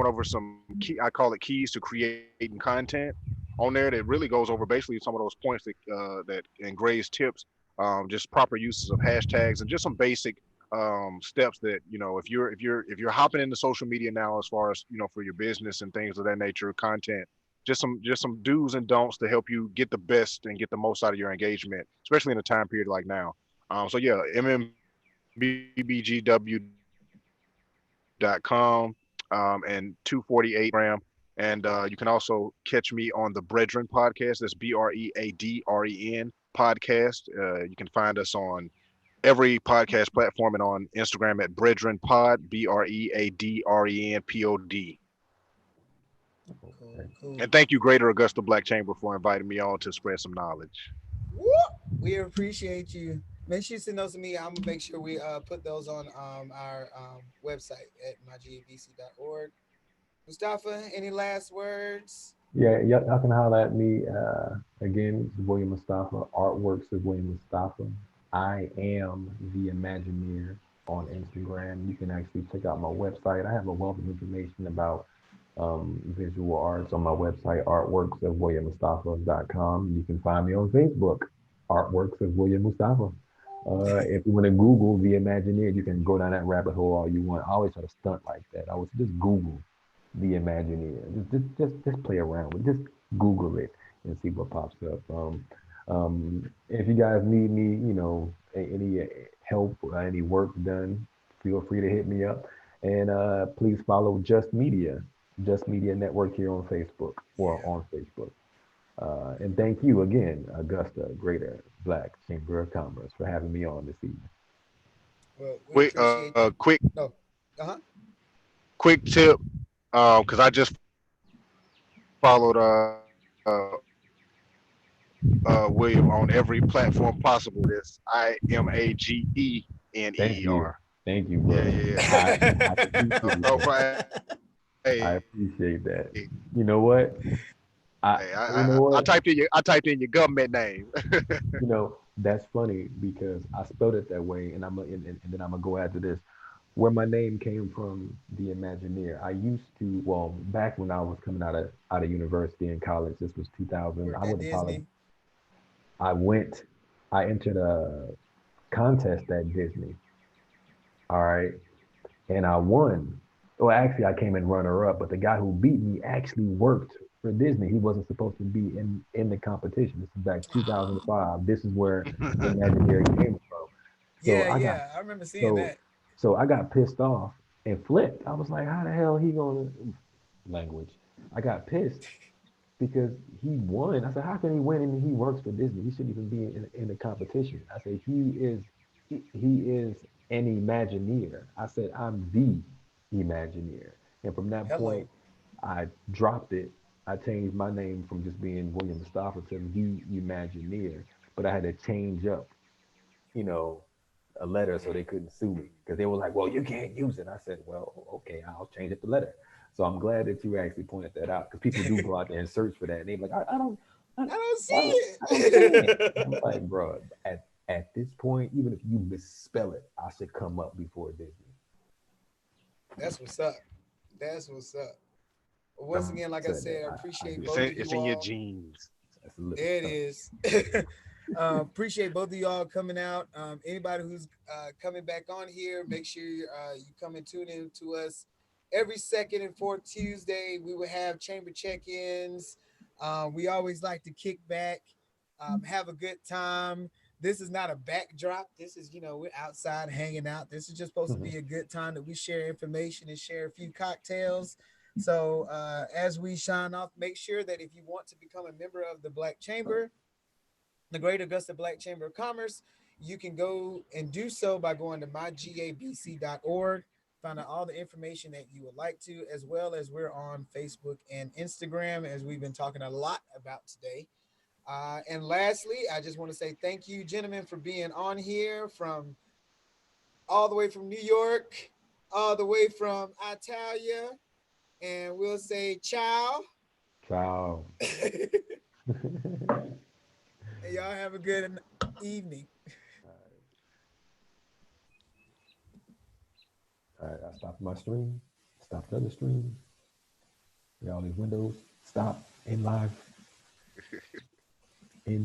over some key, I call it keys to creating content on there, that really goes over basically some of those points that and Gray's tips, just proper uses of hashtags and just some basic steps that, if you're hopping into social media now, as far as for your business and things of that nature, content, just some do's and don'ts to help you get the best and get the most out of your engagement, especially in a time period like now. So yeah, mmbbgw.com, and 248 and you can also catch me on the Brethren podcast. That's BREADREN podcast. You can find us on every podcast platform and on Instagram at Brethren Pod, BREADRENPOD. Cool, cool. And thank you, Greater Augusta Black Chamber, for inviting me on to spread some knowledge. Woo! We appreciate you. Make sure you send those to me. I'm gonna make sure we put those on our website at mygabc.org. Mustafa, any last words? Yeah, y'all can holler at me. Again, it's William Mustafa. Artworks of William Mustafa. I am the Imagineer on Instagram. You can actually check out my website. I have a wealth of information about visual arts on my website, artworksofwilliammustafa.com. You can find me on Facebook, Artworks of William Mustafa. If you want to Google the Imagineer, you can go down that rabbit hole all you want. I always try to stunt like that. I always just Google the Imagineer. Just play around with it. Just Google it and see what pops up. If you guys need me, any help or any work done, feel free to hit me up. And please follow Just Media Network here on Facebook or Yeah. on Facebook. And thank you again, Augusta Greater Black Chamber of Commerce, for having me on this evening. Well, we Quick, appreciate you. quick, No. Uh-huh. quick tip, because I just followed William on every platform possible. This Thank you. IMAGENER. Thank you, Yeah, brother. yeah. I appreciate No, that. hey, I appreciate that. You know what? Hey, You know I what? typed in your government name. You know, that's funny because I spelled it that way, and and then I'm gonna go after this. Where my name came from, the Imagineer. I used to, well, back when I was coming out of university and college, this was 2000. I Worked at went to college. Disney. I went, I entered a contest at Disney. All right, and I won. Well, actually, I came in runner up, but the guy who beat me actually worked for Disney. He wasn't supposed to be in the competition. This is back 2005. This is where the Imagineer came from. So Yeah, I got yeah, I remember seeing so that. so I got pissed off and flipped. I was like, how the hell he gonna language? I got pissed because he won. I said, how can he win and he works for Disney? He shouldn't even be in the competition. I said, he is an Imagineer. I said, I'm the Imagineer. And from that point, Hello. I dropped it. I changed my name from just being William Mustafa to the Imagineer. But I had to change up, you know, a letter so they couldn't sue me because they were like, well, you can't use it. I said, well, okay, I'll change it to letter. So I'm glad that you actually pointed that out because people do go out there and search for that. And they're like, I, I don't see I don't see it. And I'm it. like, bro, at this point, even if you misspell it, I should come up before Disney. That's what's up. That's what's up. Well, once Someone again, like I said that. said, I I appreciate do both agree. of It's you in your all. genes. That's a little There it tough. is. Appreciate both of y'all coming out. Anybody who's coming back on here, make sure you come and tune in to us every second and fourth Tuesday. We will have chamber check-ins. We always like to kick back, have a good time. This is not a backdrop. This is, we're outside hanging out. This is just supposed to be a good time that we share information and share a few cocktails. So as we shine off, make sure that if you want to become a member of the Black Chamber, the Great Augusta Black Chamber of Commerce, you can go and do so by going to mygabc.org. Find out all the information that you would like to, as well as we're on Facebook and Instagram, as we've been talking a lot about today. And lastly, I just want to say thank you, gentlemen, for being on here from all the way from New York, all the way from Italia, and we'll say ciao. Ciao. And y'all have a good evening. All right, I stopped my stream. Stopped the other stream. All these windows. Stop in live.